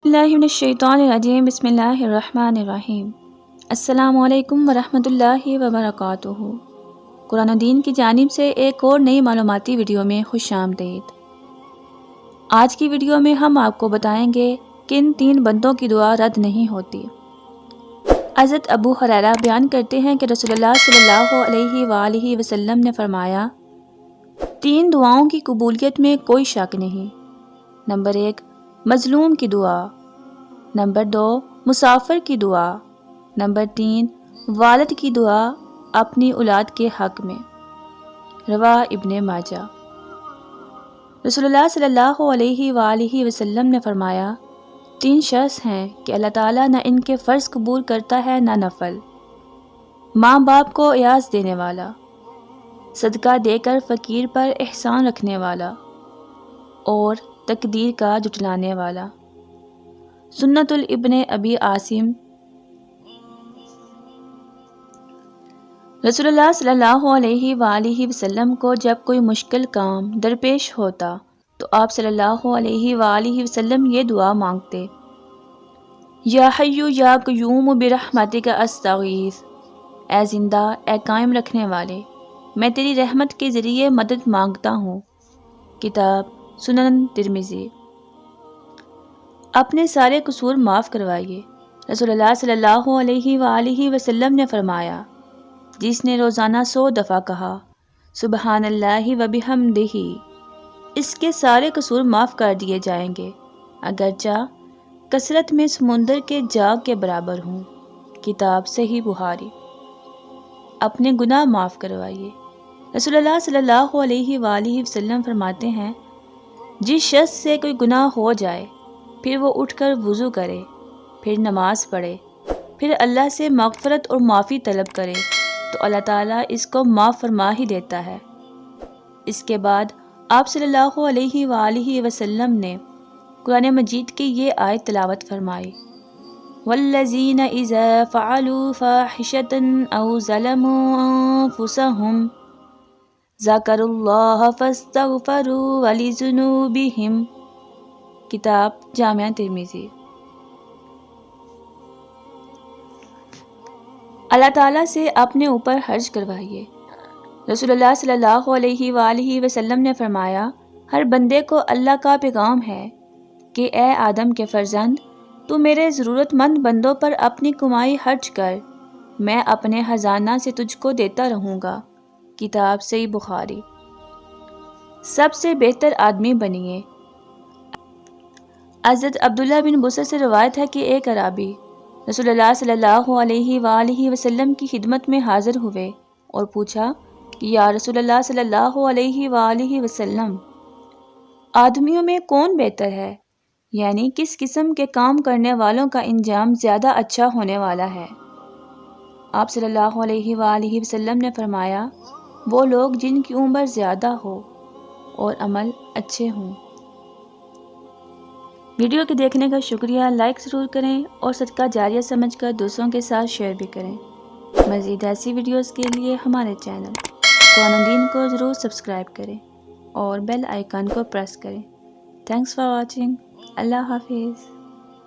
बिस्मिल्लाहिर्रहमानिर्रहीम बिस्मिल्लाहिर्रहमानिर्रहीम। अस्सलामु अलैकुम वरहमतुल्लाहि वबरकातुहू। कुरान दीन की जानिब से एक और नई मालूमाती वीडियो में खुशामदीद। आज की वीडियो में हम आपको बताएंगे किन 3 बंदों की दुआ रद्द नहीं होती। हज़रत अबू हुरैरा बयान करते हैं कि रसूलुल्लाह सल्लल्लाहु अलैहि वसल्लम ने फरमाया, 3 दुआओं की कबूलियत में कोई शक नहीं। नंबर 1 मजलूम की दुआ, नंबर 2 मुसाफिर की दुआ, नंबर 3 वालिद की दुआ अपनी औलाद के हक में। रवा इब्ने माजा। रसूलुल्लाह सल्लल्लाहु अलैहि वसल्लम ने फरमाया, 3 शख्स हैं कि अल्लाह ताला न इनके फ़र्ज़ कबूल करता है न नफल। माँ बाप को यास देने वाला, सदका देकर फ़कीर पर एहसान रखने वाला और तकदीर का जुटलाने वाला। सुन्नतुल इब्ने अबी आसिम। रसूलुल्लाह सल्लल्लाहु अलैहि वसल्लम को जब कोई मुश्किल काम दरपेश होता तो आप सल्लल्लाहु अलैहि वसल्लम ये दुआ मांगते, या हय्यु या क़य्यूम बिरहमतिका अस्तगीथ। ए जिंदा ए कायम रखने वाले, मैं तेरी रहमत के ज़रिए मदद मांगता हूँ। किताब सुनन तिर्मिज़ी। अपने सारे कसूर माफ़ करवाइए। रसूलुल्लाह सल्लल्लाहु अलैहि वसल्लम ने फरमाया, जिसने रोज़ाना 100 दफ़ा कहा सुबहानल्लाहि व बिहम्दिही, इसके सारे कसूर माफ़ कर दिए जाएंगे, अगरचा कसरत में समुंदर के जाग के बराबर हूँ। किताब सही बुखारी। अपने गुनाह माफ़ करवाइए। रसूलुल्लाह सल्लल्लाहु अलैहि वसल्लम फरमाते हैं, जिस शख्स से कोई गुनाह हो जाए फिर वो उठकर वज़ू करे, फिर नमाज पढ़े, फिर अल्लाह से मग़फ़रत और माफ़ी तलब करे तो अल्लाह ताला इसको माफ़ फरमा ही देता है। इसके बाद आप सल्लल्लाहु अलैहि वसल्लम ने कुरान मजीद की ये आयत तिलावत फरमाई, वल्लज़ीना इज़ा फ़अलू फ़ाहिशतन औ ज़लमू अन्फ़ुसहुम ज़करुल्लाह फ़स्तग़फ़रू वलिज़ुनूबिहिम। किताब जामिया तिर्मिज़ी। अल्लाह ताला से अपने ऊपर हर्ज करवाइए। रसूलुल्लाह सल्लल्लाहु अलैहि वसल्लम ने फरमाया, हर बंदे को अल्लाह का पैगाम है कि ए आदम के फर्जंद, तू मेरे ज़रूरतमंद बंदों पर अपनी कमाई खर्च कर, मैं अपने खजाना से तुझको देता रहूँगा। किताब सही बुखारी। सबसे बेहतर आदमी बनिए। हज़रत अब्दुल्लाह बिन बुसर से रवायत है कि एक अराबी रसूलुल्लाह सल्लल्लाहु अलैहि वसल्लम की खिदमत में हाज़िर हुए और पूछा कि या रसूलुल्लाह सल्लल्लाहु अलैहि वसल्लम, आदमियों में कौन बेहतर है, यानी किस किस्म के काम करने वालों का इंजाम ज़्यादा अच्छा होने वाला है। आप सल्लल्लाहु अलैहि वसल्लम ने फरमाया, वो लोग जिनकी उम्र ज़्यादा हो और अमल अच्छे हों। वीडियो के देखने का शुक्रिया। लाइक ज़रूर करें और सदका जारिया समझकर दूसरों के साथ शेयर भी करें। मज़ीद ऐसी वीडियोस के लिए हमारे चैनल कुरान दीन को ज़रूर सब्सक्राइब करें और बेल आइकन को प्रेस करें। Thanks for watching. अल्लाह हाफिज़।